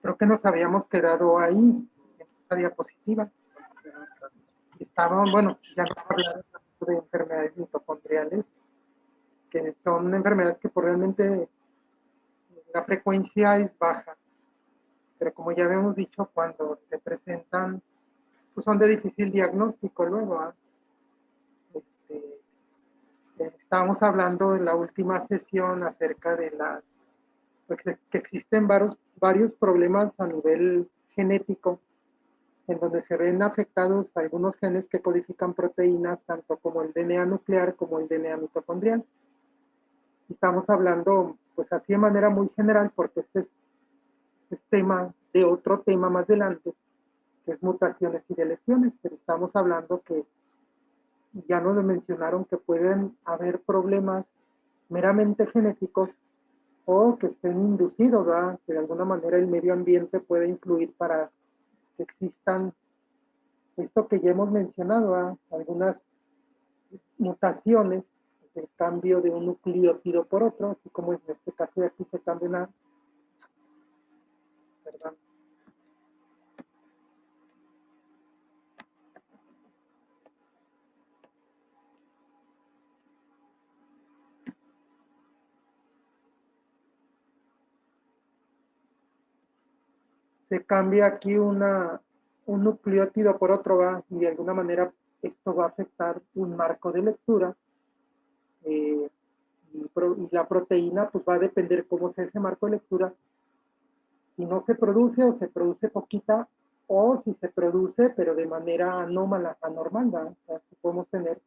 Creo que nos habíamos quedado ahí, en esta diapositiva. Estaban, bueno, ya nos hablaron de enfermedades mitocondriales, que son enfermedades que realmente la frecuencia es baja, pero como ya habíamos dicho, cuando se presentan, pues son de difícil diagnóstico luego. Este, estábamos hablando en la última sesión acerca de pues, que existen varios problemas a nivel genético, en donde se ven afectados algunos genes que codifican proteínas, tanto como el DNA nuclear como el DNA mitocondrial. Estamos hablando, pues así de manera muy general, porque este es tema de otro tema más adelante, que es mutaciones y deleciones, pero estamos hablando que ya nos mencionaron que pueden haber problemas meramente genéticos o que estén inducidos, ¿verdad? Que de alguna manera el medio ambiente puede influir para que existan esto que ya hemos mencionado, ¿verdad? Algunas mutaciones, el cambio de un nucleótido por otro, así como en este caso de aquí se cambia una, perdón, se cambia aquí un nucleótido por otro, ¿va? Y de alguna manera esto va a afectar un marco de lectura, y la proteína pues va a depender cómo sea ese marco de lectura, si no se produce o se produce poquita, o si se produce pero de manera anómala, anormal, ¿va? O sea, si podemos tener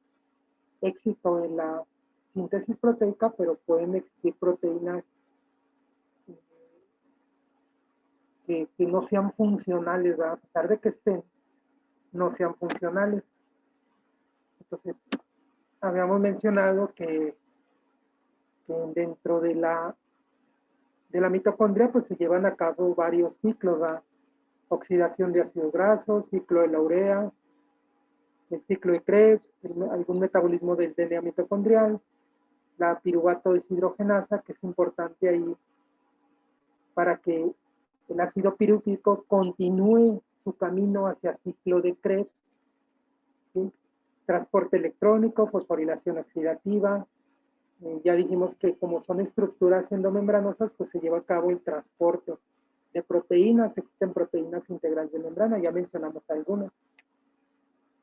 éxito en la síntesis proteica, pero pueden existir proteínas que no sean funcionales, ¿verdad? A pesar de que estén, no sean funcionales. Entonces, habíamos mencionado que dentro de la mitocondria pues se llevan a cabo varios ciclos, ¿verdad? Oxidación de ácidos grasos, ciclo de la urea, el ciclo de Krebs, algún metabolismo del DNA mitocondrial, la piruvato deshidrogenasa, que es importante ahí para que el ácido pirúvico continúe su camino hacia ciclo de Krebs, ¿sí? Transporte electrónico, fosforilación oxidativa. Ya dijimos que como son estructuras endomembranosas, pues se lleva a cabo el transporte de proteínas, existen proteínas integrales de membrana, ya mencionamos algunas.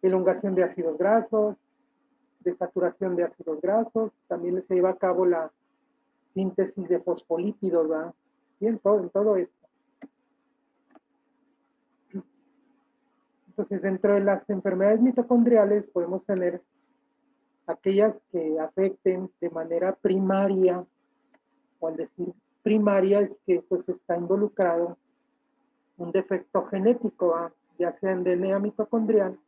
Elongación de ácidos grasos, desaturación de ácidos grasos, también se lleva a cabo la síntesis de fosfolípidos, ¿verdad? Y en todo esto. Entonces, dentro de las enfermedades mitocondriales podemos tener aquellas que afecten de manera primaria, o al decir primaria es que pues está involucrado un defecto genético, ya sea en DNA mitocondrial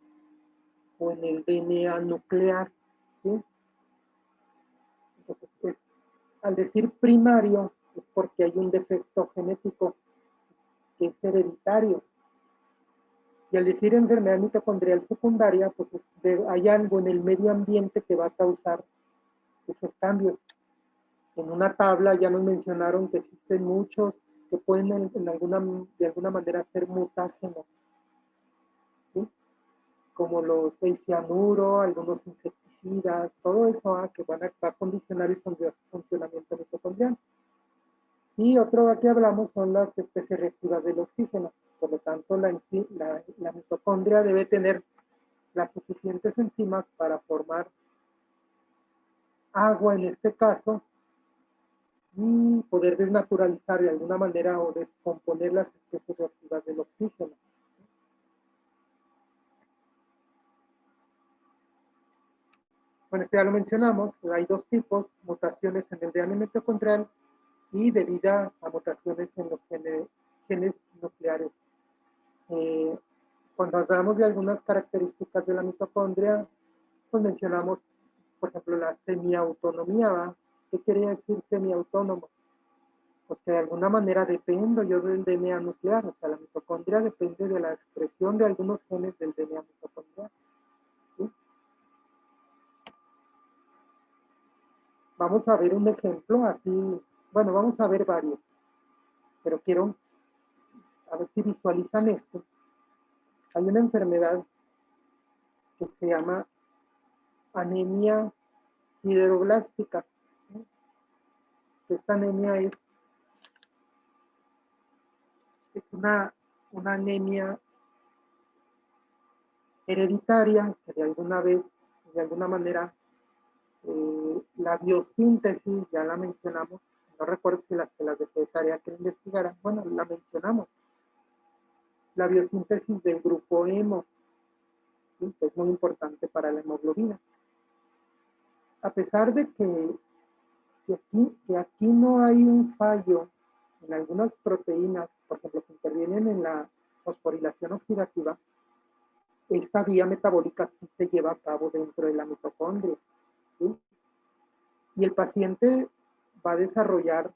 o en el DNA nuclear, ¿sí? Entonces, pues, al decir primario es porque hay un defecto genético que es hereditario. Y al decir enfermedad mitocondrial secundaria, pues hay algo en el medio ambiente que va a causar esos cambios. En una tabla ya nos mencionaron que existen muchos que pueden de alguna manera ser mutágenos, ¿sí? Como los cianuro, algunos insecticidas, todo eso que va a condicionar el funcionamiento mitocondrial. Y otro que hablamos son las especies reactivas del oxígeno. Por lo tanto, la mitocondria debe tener las suficientes enzimas para formar agua en este caso y poder desnaturalizar de alguna manera o descomponer las especies reactivas del oxígeno. Bueno, esto ya lo mencionamos, hay dos tipos, mutaciones en el DNA mitocondrial y debido a mutaciones en los genes nucleares. Cuando hablamos de algunas características de la mitocondria, pues mencionamos, por ejemplo, la semiautonomía, ¿va? ¿Qué quiere decir semiautónomo? Pues que de alguna manera dependo yo del DNA nuclear, o sea, la mitocondria depende de la expresión de algunos genes del DNA mitocondrial, ¿sí? Vamos a ver un ejemplo así, bueno, vamos a ver varios, pero quiero a ver si visualizan esto, hay una enfermedad que se llama anemia sideroblástica. Esta anemia es una anemia hereditaria que de alguna manera, la biosíntesis, ya la mencionamos, no recuerdo si las de tarea que investigaran, bueno, la mencionamos, la biosíntesis del grupo hemo, ¿sí? Que es muy importante para la hemoglobina. A pesar de que aquí no hay un fallo en algunas proteínas, por ejemplo, que intervienen en la fosforilación oxidativa, esta vía metabólica sí se lleva a cabo dentro de la mitocondria, ¿sí? Y el paciente va a desarrollar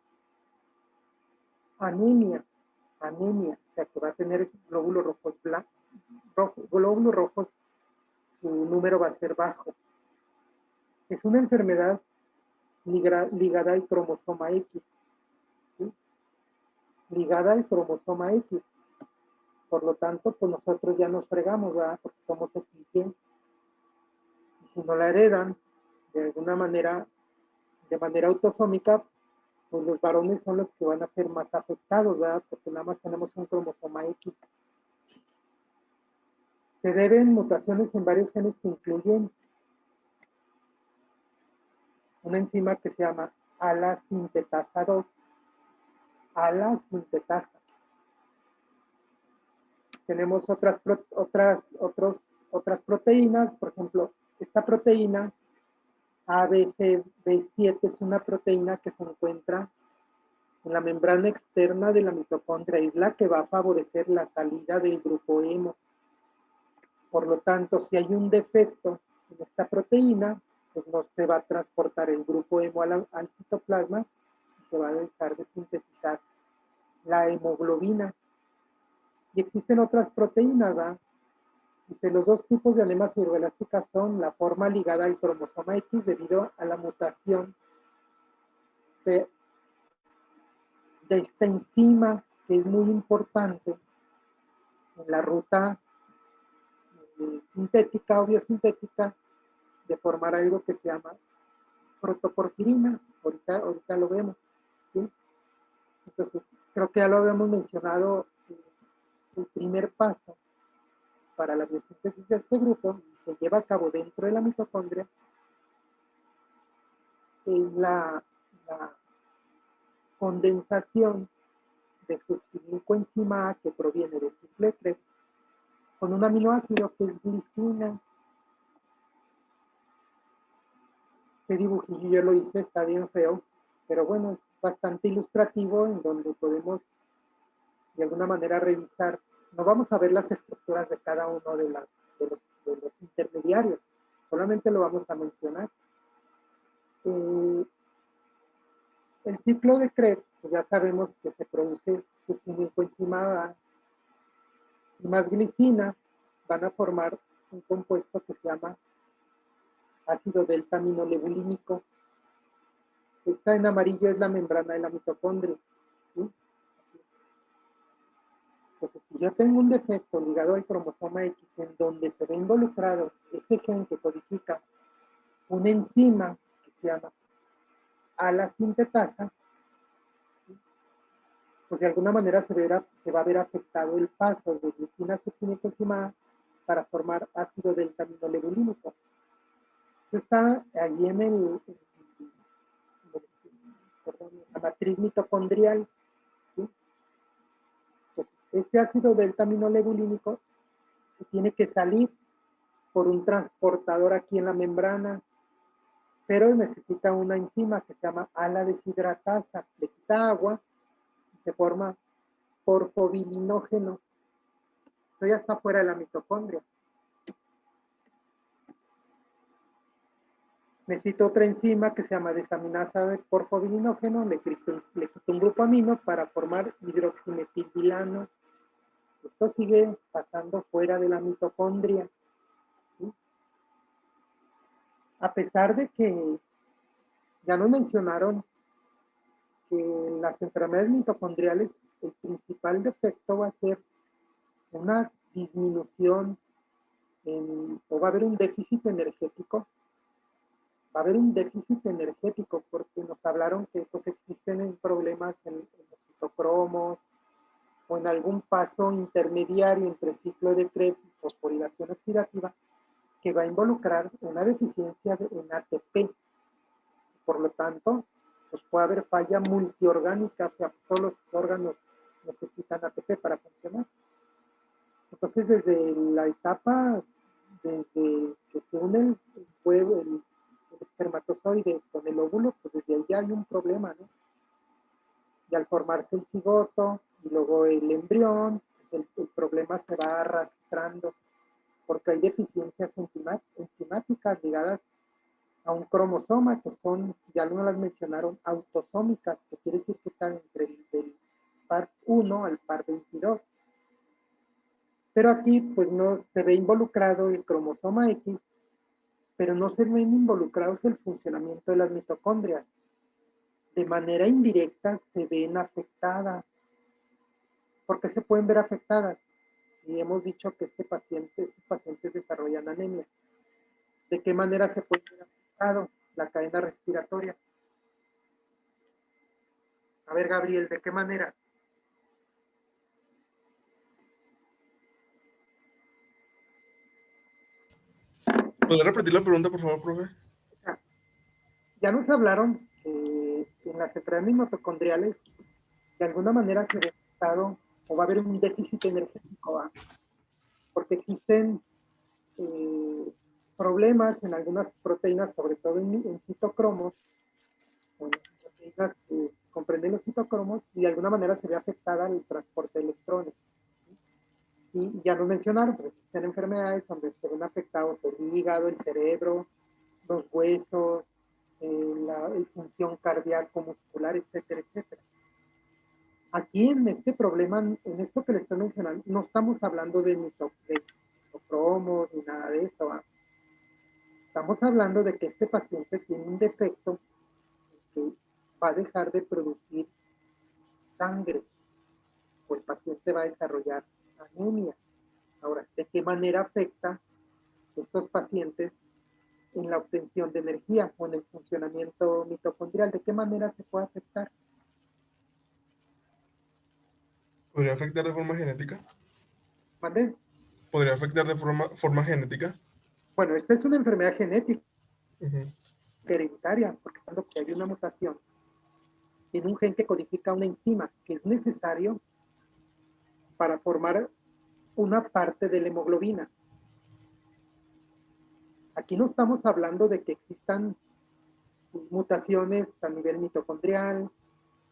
anemia, o sea que va a tener glóbulos rojos glóbulos rojos, su número va a ser bajo. Es una enfermedad ligada al cromosoma X, ¿sí? Ligada al cromosoma X. Por lo tanto, pues nosotros ya nos fregamos, ¿verdad? Porque somos XY. Y si no la heredan, de alguna manera, de manera autosómica, pues los varones son los que van a ser más afectados, ¿verdad? Porque nada más tenemos un cromosoma X. Se deben mutaciones en varios genes que incluyen una enzima que se llama ala-sintetasa 2. Ala-sintetasa. Tenemos otras proteínas, por ejemplo, esta proteína ABCB7 es una proteína que se encuentra en la membrana externa de la mitocondria, es la que va a favorecer la salida del grupo hemo. Por lo tanto, si hay un defecto en esta proteína, pues no se va a transportar el grupo hemo al citoplasma y se va a dejar de sintetizar la hemoglobina. Y existen otras proteínas, ¿verdad? Dice, los dos tipos de anemia sideroblástica son la forma ligada al cromosoma X debido a la mutación de esta enzima, que es muy importante en la ruta sintética o biosintética de formar algo que se llama protoporfirina. Ahorita lo vemos, ¿sí? Entonces, creo que ya lo habíamos mencionado, el primer paso para la biosíntesis de este grupo se lleva a cabo dentro de la mitocondria, es la condensación de succinilcoenzima A, que proviene del ciclo 3, con un aminoácido que es glicina. Este dibujillo yo lo hice, está bien feo, pero bueno, es bastante ilustrativo, en donde podemos de alguna manera revisar. No vamos a ver las estructuras de cada uno de los intermediarios, solamente lo vamos a mencionar. El ciclo de Krebs, pues ya sabemos que se produce succinilcoenzima A y más glicina, van a formar un compuesto que se llama ácido delta-aminolebulínico. Esta en amarillo es la membrana de la mitocondria, ¿sí? Entonces, si yo tengo un defecto ligado al cromosoma X, en donde se ve involucrado ese gen que codifica una enzima que se llama ala-sintetasa, pues de alguna manera se va a ver afectado el paso de glicina a succinilcoenzima A para formar ácido delta-aminolebulínico. Está allí en la matriz mitocondrial, ¿sí? Pues este ácido delta-aminolebulínico se tiene que salir por un transportador aquí en la membrana, pero necesita una enzima que se llama ala-deshidratasa, le quita agua y se forma porfobilinógeno. Esto ya está fuera de la mitocondria. Necesito otra enzima que se llama desaminasa de porfobilinógeno, le quito un grupo amino para formar hidroximetilbilano. Esto sigue pasando fuera de la mitocondria, ¿sí? A pesar de que ya nos mencionaron que las enfermedades mitocondriales el principal defecto va a ser una disminución o va a haber un déficit energético. Va a haber un déficit energético porque nos hablaron que pues, existen problemas en los citocromos o en algún paso intermediario entre ciclo de Krebs y fosforilación oxidativa que va a involucrar una deficiencia en ATP. Por lo tanto, pues puede haber falla multiorgánica, o sea, todos los órganos necesitan ATP para funcionar. Entonces, desde la etapa, desde que se une el huevo, el espermatozoide con el óvulo, pues desde ahí ya hay un problema, ¿no? Y al formarse el cigoto y luego el embrión, el problema se va arrastrando porque hay deficiencias enzimáticas ligadas a un cromosoma que son, ya no las mencionaron, autosómicas, que quiere decir que están entre el par 1 al par 22. Pero aquí pues no se ve involucrado el cromosoma X, pero no se ven involucrados el funcionamiento de las mitocondrias. De manera indirecta se ven afectadas. ¿Por qué se pueden ver afectadas? Y hemos dicho que estos pacientes desarrollan anemia. ¿De qué manera se puede ver afectado la cadena respiratoria? A ver, Gabriel, ¿de qué manera? ¿Podría repetir la pregunta, por favor, profe? O sea, ya nos hablaron que en las enfermedades mitocondriales de alguna manera se ve afectado o va a haber un déficit energético, ¿va? Porque existen problemas en algunas proteínas, sobre todo en citocromos, en proteínas que comprenden los citocromos, y de alguna manera se ve afectada el transporte de electrones. Y ya nos mencionaron, pero existen enfermedades donde se ven afectados el hígado, el cerebro, los huesos, la función cardíaco-muscular, etcétera, etcétera. Aquí en este problema, en esto que le estoy mencionando, no estamos hablando de mitocromos ni nada de eso. ¿Ah? Estamos hablando de que este paciente tiene un defecto que va a dejar de producir sangre o el paciente va a desarrollar anemia. Ahora, ¿de qué manera afecta a estos pacientes en la obtención de energía o en el funcionamiento mitocondrial? ¿De qué manera se puede afectar? ¿Podría afectar de forma genética? ¿Mande? ¿Podría afectar de forma genética? Bueno, esta es una enfermedad genética Uh-huh. hereditaria, porque cuando hay una mutación en un gen que codifica una enzima que es necesario para formar una parte de la hemoglobina. Aquí no estamos hablando de que existan mutaciones a nivel mitocondrial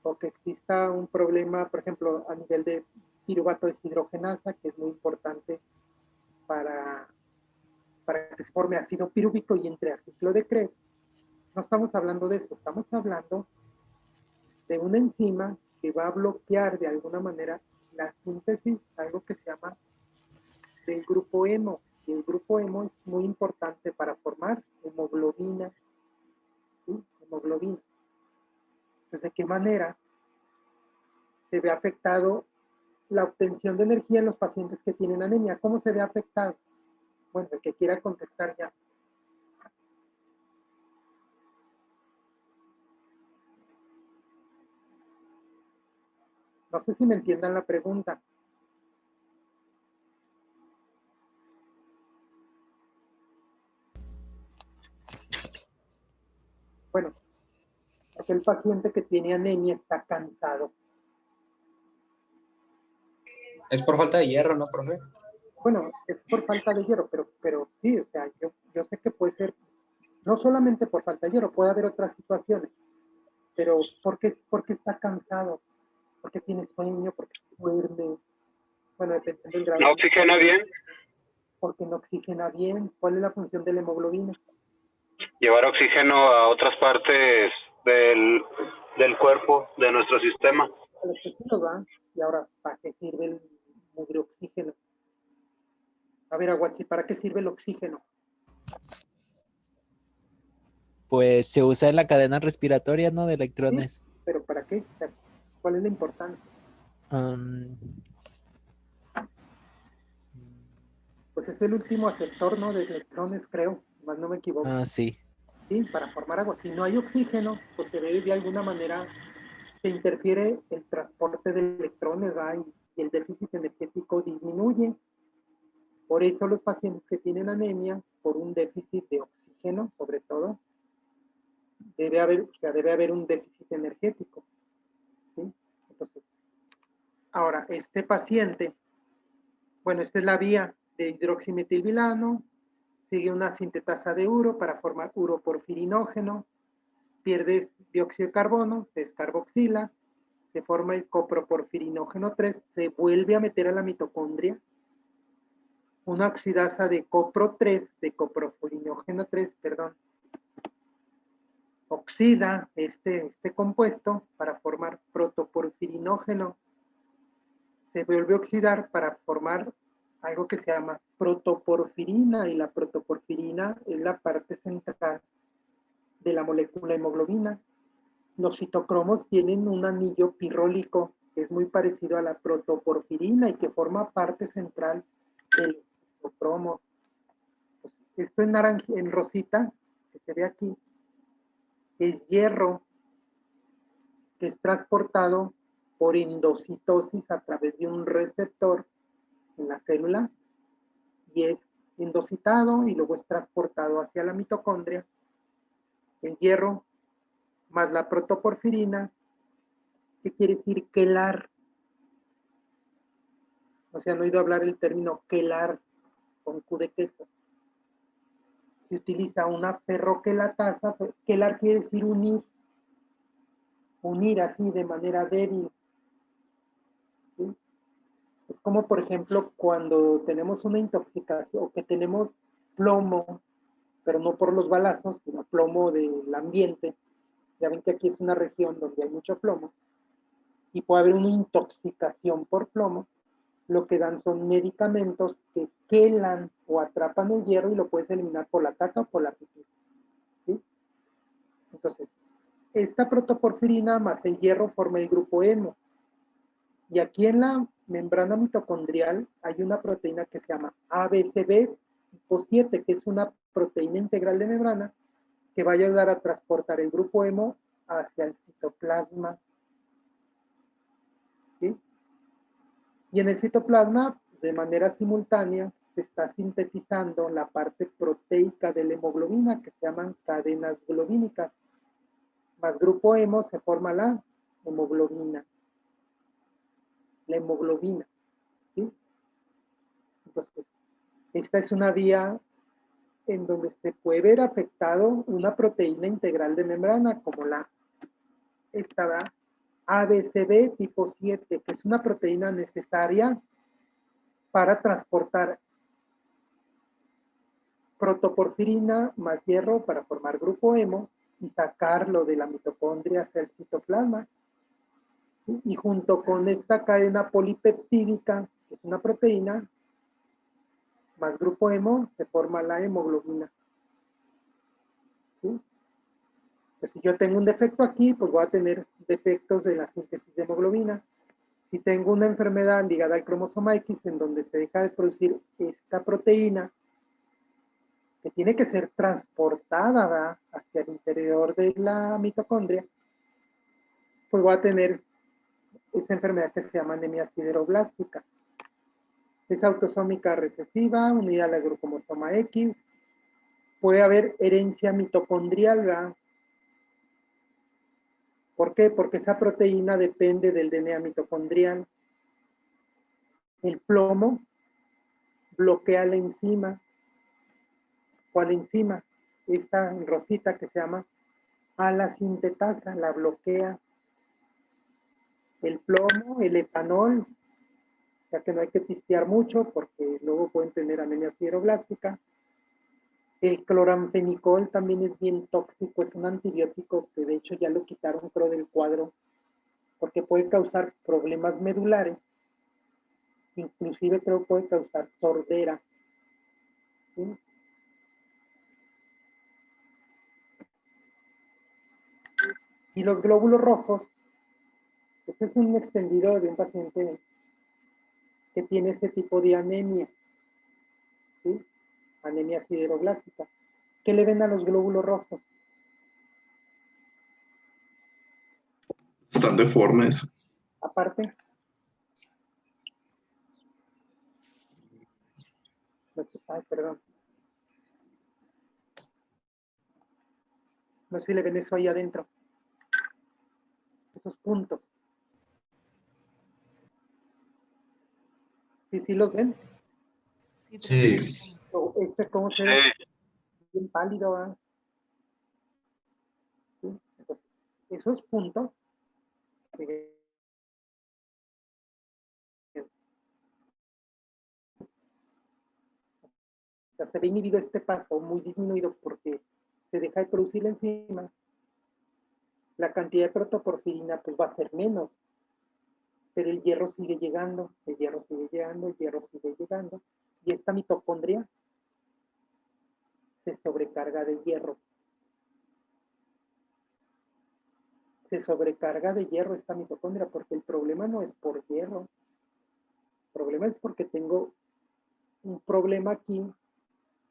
o que exista un problema, por ejemplo, a nivel de piruvato deshidrogenasa, que es muy importante para que se forme ácido pirúvico y entre a ciclo de Krebs. No estamos hablando de eso, estamos hablando de una enzima que va a bloquear de alguna manera la síntesis, algo que se llama del grupo hemo. Y el grupo hemo es muy importante para formar hemoglobina. ¿Sí? Hemoglobina. Entonces, ¿de qué manera se ve afectado la obtención de energía en los pacientes que tienen anemia? ¿Cómo se ve afectado? Bueno, el que quiera contestar ya. No sé si me entiendan la pregunta. Bueno, aquel paciente que tiene anemia está cansado. Es por falta de hierro, ¿no, profe? Bueno, es por falta de hierro, pero sí, o sea, yo sé que puede ser, no solamente por falta de hierro, puede haber otras situaciones, pero ¿por qué está cansado? ¿Por qué tiene sueño? ¿Por qué duerme? Bueno, dependiendo del grado. ¿No oxigena bien? Porque no oxigena bien. ¿Cuál es la función de la hemoglobina? Llevar oxígeno a otras partes del cuerpo, de nuestro sistema. A los tejidos, ¿va? Y ahora, ¿para qué sirve el mugre oxígeno? A ver, Aguachi, ¿para qué sirve el oxígeno? Pues se usa en la cadena respiratoria, ¿no? De electrones. ¿Sí? ¿Pero para qué? ¿Cuál es la importancia? Am, Pues es el último aceptor, ¿no? De electrones, creo, más no me equivoco. sí. Sí, para formar agua. Si no hay oxígeno, pues se ve de alguna manera, se interfiere el transporte de electrones, ¿verdad? Y el déficit energético disminuye. Por eso los pacientes que tienen anemia, por un déficit de oxígeno, sobre todo, debe haber un déficit energético. ¿Sí? Entonces, ahora, este paciente, bueno, esta es la vía de hidroximetilbilano, sigue una sintetasa de uro para formar uroporfirinógeno, pierde dióxido de carbono, se descarboxila, se forma el coproporfirinógeno 3, se vuelve a meter a la mitocondria, una oxidasa de copro 3, de coprofurinógeno 3, perdón, oxida este compuesto para formar protoporfirinógeno, se vuelve a oxidar para formar algo que se llama protoporfirina, y la protoporfirina es la parte central de la molécula hemoglobina. Los citocromos tienen un anillo pirrólico que es muy parecido a la protoporfirina y que forma parte central del citocromo. Esto en naranja, en rosita, que se ve aquí, es hierro que es transportado por endocitosis a través de un receptor en la célula y es endocitado y luego es transportado hacia la mitocondria. El hierro más la protoporfirina, ¿qué quiere decir quelar? O sea, no he oído hablar el término quelar con Q de queso. Se utiliza una ferroquelatasa, quelar quiere decir unir, unir así de manera débil. ¿Sí? Es como, por ejemplo, cuando tenemos una intoxicación o que tenemos plomo, pero no por los balazos, sino plomo del ambiente. Ya ven que aquí es una región donde hay mucho plomo y puede haber una intoxicación por plomo. Lo que dan son medicamentos que quelan o atrapan el hierro y lo puedes eliminar por la caca o por la pipí. ¿Sí? Entonces, esta protoporfirina más el hierro forma el grupo hemo. Y aquí en la membrana mitocondrial hay una proteína que se llama ABCB tipo 7, que es una proteína integral de membrana que va a ayudar a transportar el grupo hemo hacia el citoplasma. ¿Sí? Y en el citoplasma, de manera simultánea, se está sintetizando la parte proteica de la hemoglobina, que se llaman cadenas globínicas. Más grupo hemo se forma la hemoglobina. La hemoglobina. ¿Sí? Entonces, esta es una vía en donde se puede ver afectado una proteína integral de membrana, como esta ABCB tipo 7, que es una proteína necesaria para transportar protoporfirina más hierro para formar grupo hemo y sacarlo de la mitocondria hacia el citoplasma. ¿Sí? Y junto con esta cadena polipeptídica, que es una proteína, más grupo hemo, se forma la hemoglobina. ¿Sí? Pues si yo tengo un defecto aquí, pues voy a tener defectos de la síntesis de hemoglobina. Si tengo una enfermedad ligada al cromosoma X, en donde se deja de producir esta proteína, que tiene que ser transportada, ¿verdad?, hacia el interior de la mitocondria, pues voy a tener esa enfermedad que se llama anemia sideroblástica. Es autosómica recesiva, unida al agrocromosoma X. Puede haber herencia mitocondrial, ¿verdad? ¿Por qué? Porque esa proteína depende del DNA mitocondrial. El plomo bloquea la enzima. ¿Cuál enzima? Esta rosita que se llama ala-sintetasa, la bloquea. El plomo, el etanol, o sea que no hay que pistear mucho porque luego pueden tener anemia sideroblástica. El cloramfenicol también es bien tóxico, es un antibiótico que de hecho ya lo quitaron, creo, del cuadro, porque puede causar problemas medulares, inclusive creo que puede causar sordera. ¿Sí? Y los glóbulos rojos Este es un extendido de un paciente que tiene ese tipo de anemia, ¿sí? Anemia sideroblástica. ¿Qué le ven a los glóbulos rojos? Están deformes. Aparte, ay, perdón. No sé si le ven eso ahí adentro. Esos puntos. ¿Sí los ven? Sí. O este, ¿cómo se ve? Sí, Bien pálido, ¿verdad? ¿Sí? Entonces, esos puntos o sea, se ve inhibido este paso, muy disminuido porque se deja de producir la enzima, la cantidad de protoporfirina pues va a ser menos, pero el hierro sigue llegando, el hierro sigue llegando, el hierro sigue llegando, y esta mitocondria se sobrecarga de hierro. Se sobrecarga de hierro esta mitocondria porque el problema no es por hierro, el problema es porque tengo un problema aquí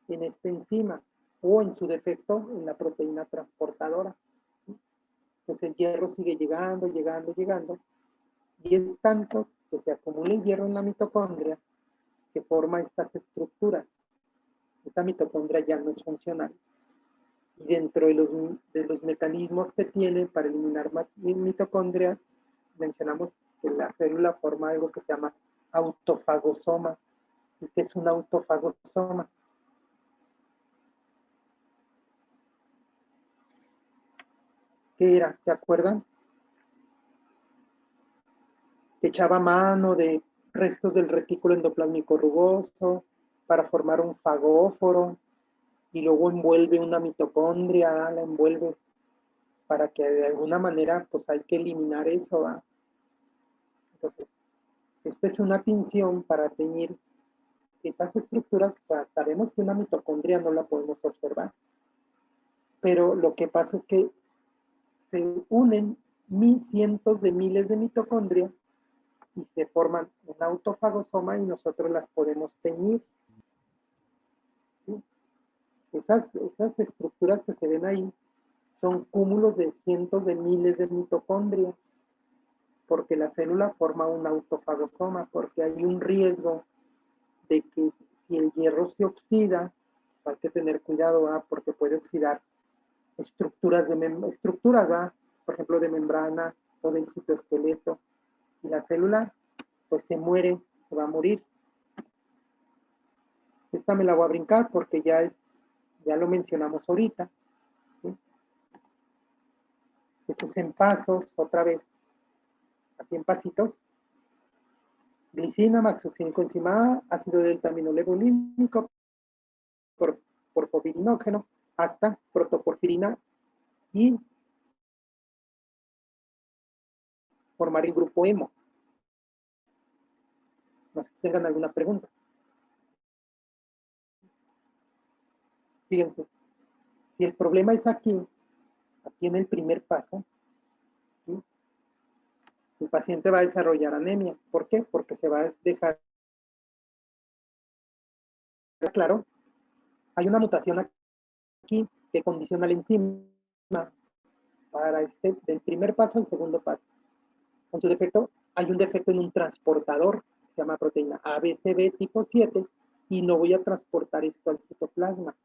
en esta enzima o en su defecto en la proteína transportadora. Entonces el hierro sigue llegando, llegando, llegando, y es tanto que se acumula el hierro en la mitocondria que forma estas estructuras. Esta mitocondria ya no es funcional. Y dentro de los mecanismos que tiene para eliminar mitocondrias, mencionamos que la célula forma algo que se llama autofagosoma. ¿Y qué es un autofagosoma? ¿Qué era? ¿Se acuerdan? Que echaba mano de restos del retículo endoplásmico rugoso para formar un fagóforo y luego envuelve una mitocondria, la envuelve para que de alguna manera pues hay que eliminar eso, ¿va? Entonces, esta es una tinción para teñir esas estructuras. O sea, sabemos que una mitocondria no la podemos observar, pero lo que pasa es que se unen cientos de miles de mitocondrias y se forman un autofagosoma y nosotros las podemos teñir. ¿Sí? Esas estructuras que se ven ahí son cúmulos de cientos de miles de mitocondrias, porque la célula forma un autofagosoma, porque hay un riesgo de que si el hierro se oxida, hay que tener cuidado, ¿va? Porque puede oxidar estructuras, ¿va? Por ejemplo, de membrana o del citoesqueleto, y la célula pues se muere, se va a morir. Esta me la voy a brincar porque ya lo mencionamos ahorita, ¿sí? Esto es en pasos, otra vez, así en pasitos. Glicina, maxocincoenzima A, ácido delta-aminolevolínico, porforinógeno, hasta protoporfirina y formar el grupo hemo. No sé si tengan alguna pregunta. Fíjense, si el problema es aquí en el primer paso, ¿sí? El paciente va a desarrollar anemia. ¿Por qué? Porque se va a dejar. Claro, hay una mutación aquí que condiciona la enzima para del primer paso al segundo paso. Con su defecto, hay un defecto en un transportador, se llama proteína ABCB tipo 7, y no voy a transportar esto al citoplasma.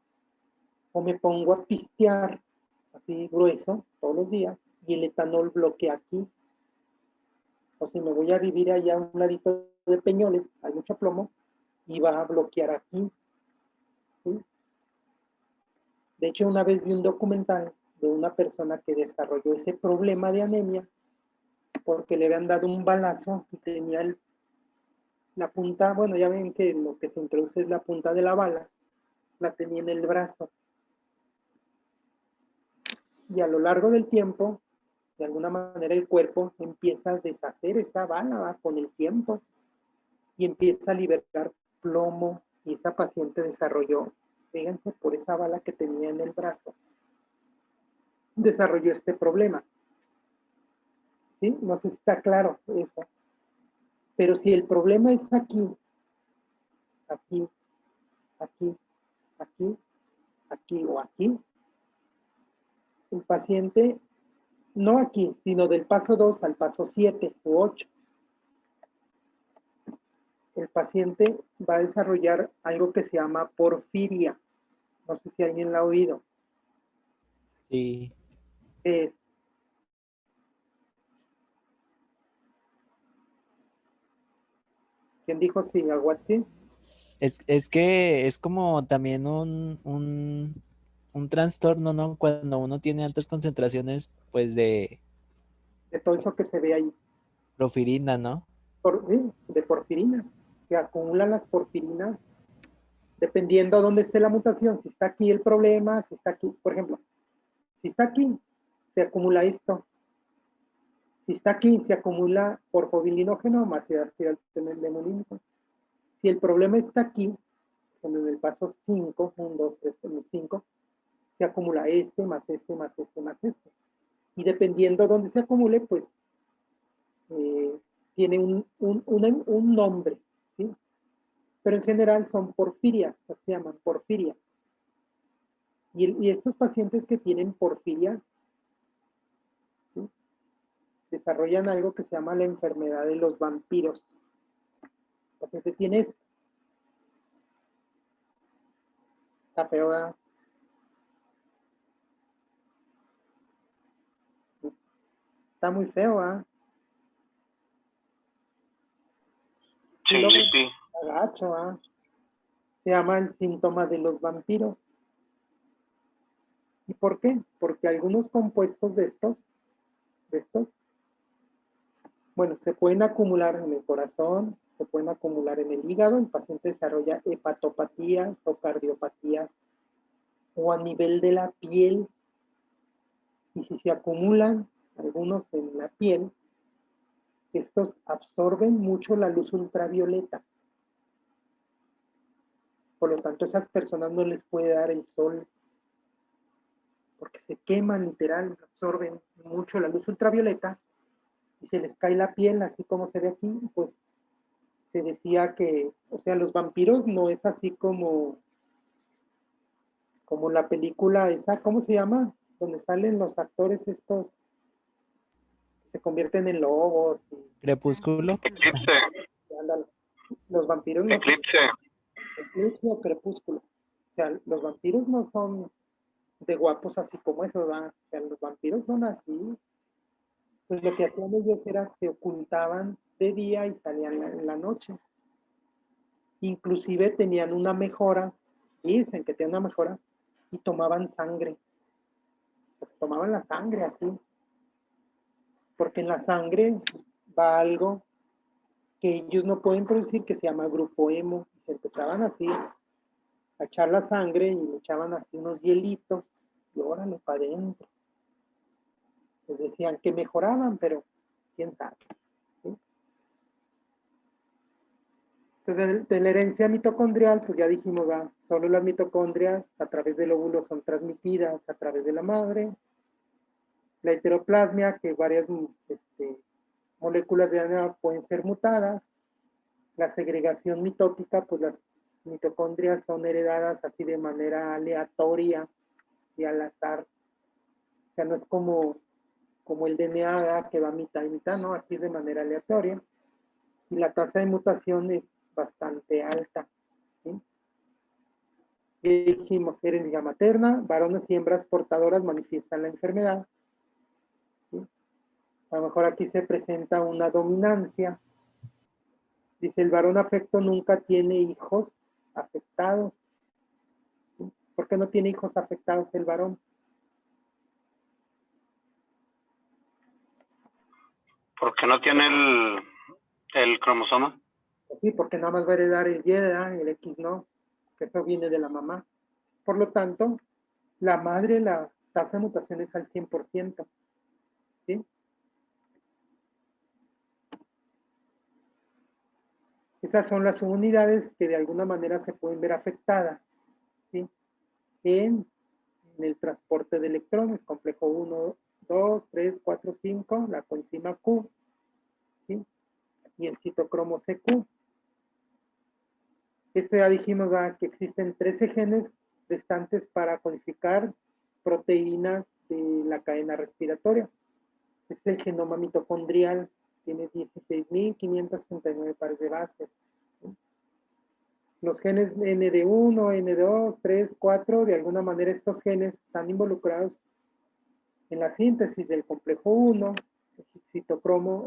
O me pongo a pistear así grueso todos los días y el etanol bloquea aquí. O si me voy a vivir allá a un ladito de Peñoles, hay mucho plomo, y va a bloquear aquí. ¿Sí? De hecho, una vez vi un documental de una persona que desarrolló ese problema de anemia porque le habían dado un balazo y tenía la punta, bueno, ya ven que lo que se introduce es la punta de la bala, la tenía en el brazo. Y a lo largo del tiempo, de alguna manera el cuerpo empieza a deshacer esa bala, ¿va? Con el tiempo, y empieza a liberar plomo, y esa paciente desarrolló, fíjense, por esa bala que tenía en el brazo, desarrolló este problema. ¿sí? No sé si está claro eso. Pero si el problema es aquí, aquí, aquí, aquí, aquí o aquí, el paciente, no aquí, sino del paso 2 al paso 7 u 8, el paciente va a desarrollar algo que se llama porfiria. No sé si alguien la ha oído. Sí. ¿Quién dijo sí? ¿Aguati? Es que es como también un trastorno, ¿no? Cuando uno tiene altas concentraciones, pues, de De todo eso que se ve ahí. profirina, ¿no? Sí, de porfirina. Se acumulan las porfirinas dependiendo de dónde esté la mutación. Si está aquí el problema, si está aquí, por ejemplo, si está aquí, se acumula esto. Si está aquí, se acumula porfobilinógeno más ácido lemolínico. Si el problema está aquí, en el paso 5, 1, 2, 3, 5, se acumula este, más este, más este, más este. Y dependiendo de dónde se acumule, pues tiene un nombre, ¿sí? Pero en general son porfirias, se llaman porfirias. Y estos pacientes que tienen porfirias, ¿sí?, desarrollan algo que se llama la enfermedad de los vampiros. El paciente tiene esto. Está feo, ¿verdad? Está muy feo, ¿ah? Sí, sí. Agacho, ¿ah? Se llama el síntoma de los vampiros. ¿Y por qué? Porque algunos compuestos de estos, bueno, se pueden acumular en el corazón, se pueden acumular en el hígado, el paciente desarrolla hepatopatías o cardiopatías, o a nivel de la piel, y si se acumulan algunos en la piel, estos absorben mucho la luz ultravioleta. Por lo tanto, a esas personas no les puede dar el sol, porque se queman literal, absorben mucho la luz ultravioleta, y se les cae la piel, así como se ve aquí. Pues se decía que, o sea, los vampiros no es así como la película esa, ¿cómo se llama? Donde salen los actores estos, se convierten en lobos. Crepúsculo. Eclipse. Los vampiros no Eclipse. son eclipse o crepúsculo. O sea, los vampiros no son de guapos así como esos, ¿verdad? O sea, los vampiros son así. Pues lo que hacían ellos era que ocultaban de día y salían en la noche. Inclusive tenían una mejora, dicen que tenían una mejora, y tomaban sangre. Pues tomaban la sangre así. Porque en la sangre va algo que ellos no pueden producir, que se llama grupo hemo. Y se empezaban así a echar la sangre y le echaban así unos hielitos y órale para adentro. Les decían que mejoraban, pero quién sabe, ¿sí? Entonces, de la herencia mitocondrial, pues ya dijimos, solo las mitocondrias a través del óvulo son transmitidas a través de la madre. La heteroplasmia, que varias moléculas de ADN pueden ser mutadas. La segregación mitótica, pues las mitocondrias son heredadas así de manera aleatoria y al azar. O sea, no es como el DNA que va mitad y mitad, ¿no? Aquí de manera aleatoria. Y la tasa de mutación es bastante alta, ¿sí? Y dijimos, herencia materna, varones y hembras portadoras manifiestan la enfermedad, ¿sí? A lo mejor aquí se presenta una dominancia. Dice, el varón afecto nunca tiene hijos afectados. ¿Sí? ¿Por qué no tiene hijos afectados el varón? Porque no tiene el cromosoma. Sí, porque nada más va a heredar el Y, el X no, que eso viene de la mamá. Por lo tanto, la madre, la tasa de mutación es al 100%. ¿Sí? Esas son las unidades que de alguna manera se pueden ver afectadas, ¿sí?, en el transporte de electrones, complejo 1, 2, 3, 4, 5, la coenzima Q, ¿sí? Y el citocromo CQ. Esto ya dijimos, ¿verdad?, que existen 13 genes restantes para codificar proteínas de la cadena respiratoria. Este es el genoma mitocondrial, tiene 16.569 pares de bases. ¿Sí? Los genes ND1, ND2, 3, 4, de alguna manera estos genes están involucrados en la síntesis del complejo 1,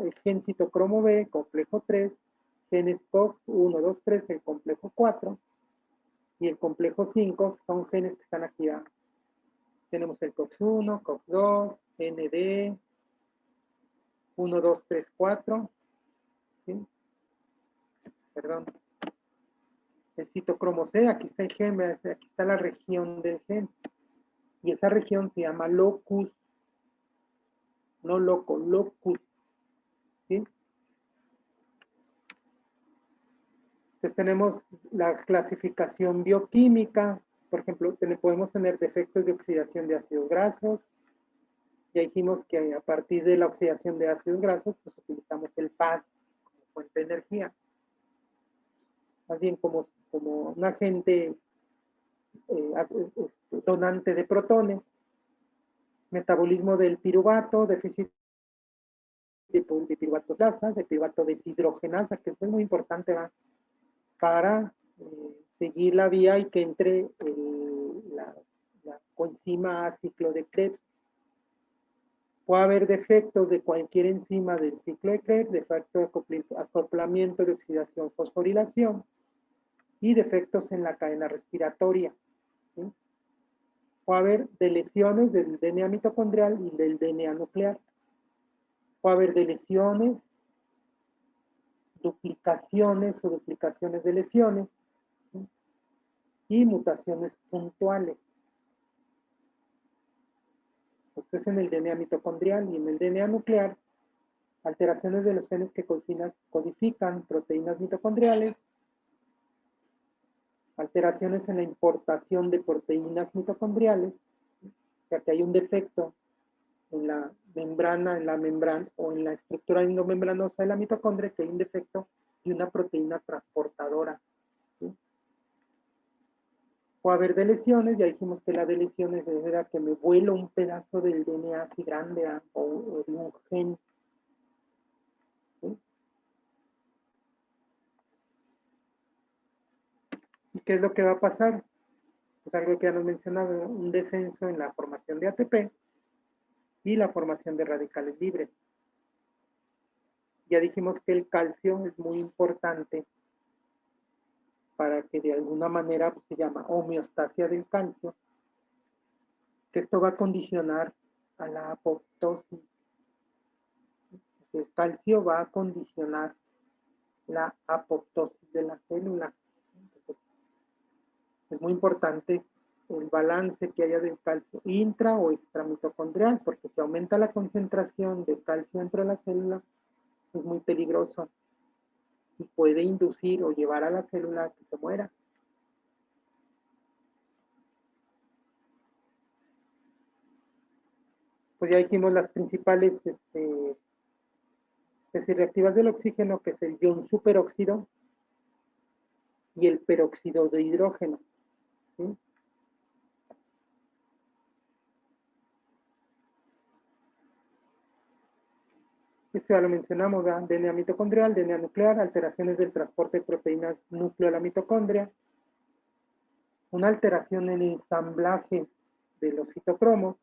el gen citocromo B, complejo 3, genes COX 1, 2, 3, el complejo 4, y el complejo 5 son genes que están aquí. Tenemos el COX1, COX2, ND, 1, 2, 3, 4, ¿sí? Perdón. El citocromo C, aquí está el gen, aquí está la región del gen, y esa región se llama locus, no loco, locus, ¿sí? Entonces tenemos la clasificación bioquímica, por ejemplo, podemos tener defectos de oxidación de ácidos grasos. Ya dijimos que a partir de la oxidación de ácidos grasos, pues utilizamos el PAD como fuente de energía. Más bien como un agente donante de protones. Metabolismo del piruvato, déficit de piruvato de piruvato deshidrogenasa, que esto es muy importante, ¿va?, para seguir la vía y que entre la coenzima a ciclo de Krebs. Puede haber defectos de cualquier enzima del ciclo de Krebs, defecto de acoplamiento de oxidación fosforilación y defectos en la cadena respiratoria. ¿Sí? Puede haber deleciones del DNA mitocondrial y del DNA nuclear. Puede haber deleciones, duplicaciones o duplicaciones de lesiones, ¿sí?, y mutaciones puntuales. Esto es en el DNA mitocondrial, y en el DNA nuclear, alteraciones de los genes que codifican proteínas mitocondriales, alteraciones en la importación de proteínas mitocondriales, o sea que hay un defecto en la membrana, o en la estructura endomembranosa de la mitocondria, que hay un defecto de una proteína transportadora. ¿Sí? Puede haber deleciones, ya dijimos que la deleción es que me vuelo un pedazo del DNA así grande, o de un gen. ¿Sí? ¿Y qué es lo que va a pasar? Es algo que ya nos mencionaba, un descenso en la formación de ATP y la formación de radicales libres. Ya dijimos que el calcio es muy importante para que de alguna manera, pues, se llama homeostasia del calcio, que esto va a condicionar a la apoptosis. El calcio va a condicionar la apoptosis de la célula. Entonces, es muy importante el balance que haya del calcio intra o extramitocondrial, porque si aumenta la concentración de calcio dentro de la célula, es muy peligroso y puede inducir o llevar a la célula a que se muera. Pues ya dijimos las principales especies reactivas del oxígeno, que es el ion superóxido y el peróxido de hidrógeno. ¿Sí? Esto ya lo mencionamos, ¿verdad? DNA mitocondrial, DNA nuclear, alteraciones del transporte de proteínas núcleo a la mitocondria, una alteración en el ensamblaje de los citocromos,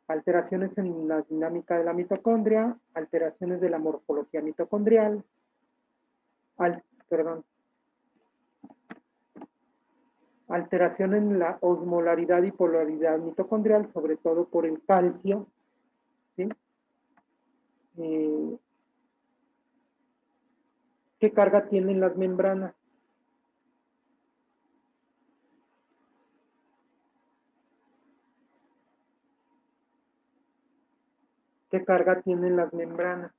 alteraciones en la dinámica de la mitocondria, alteraciones de la morfología mitocondrial, alteración en la osmolaridad y polaridad mitocondrial, sobre todo por el calcio, ¿sí? ¿Qué carga tienen las membranas? ¿Qué carga tienen las membranas?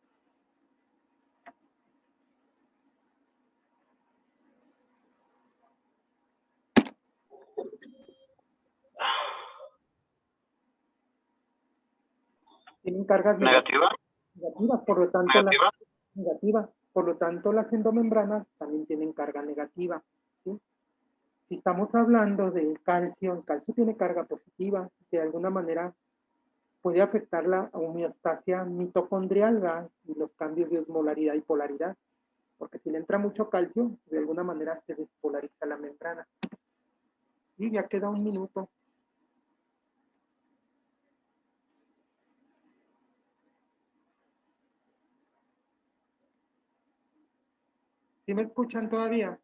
tienen cargas ¿Negativa? negativas, por lo tanto, ¿Negativa? negativa. Por lo tanto, las endomembranas también tienen carga negativa. ¿Sí? Si estamos hablando del calcio, el calcio tiene carga positiva, de alguna manera puede afectar la homeostasia mitocondrial, ¿verdad? Y los cambios de osmolaridad y polaridad, porque si le entra mucho calcio, de alguna manera se despolariza la membrana. Y ya queda un minuto. ¿Sí me escuchan todavía?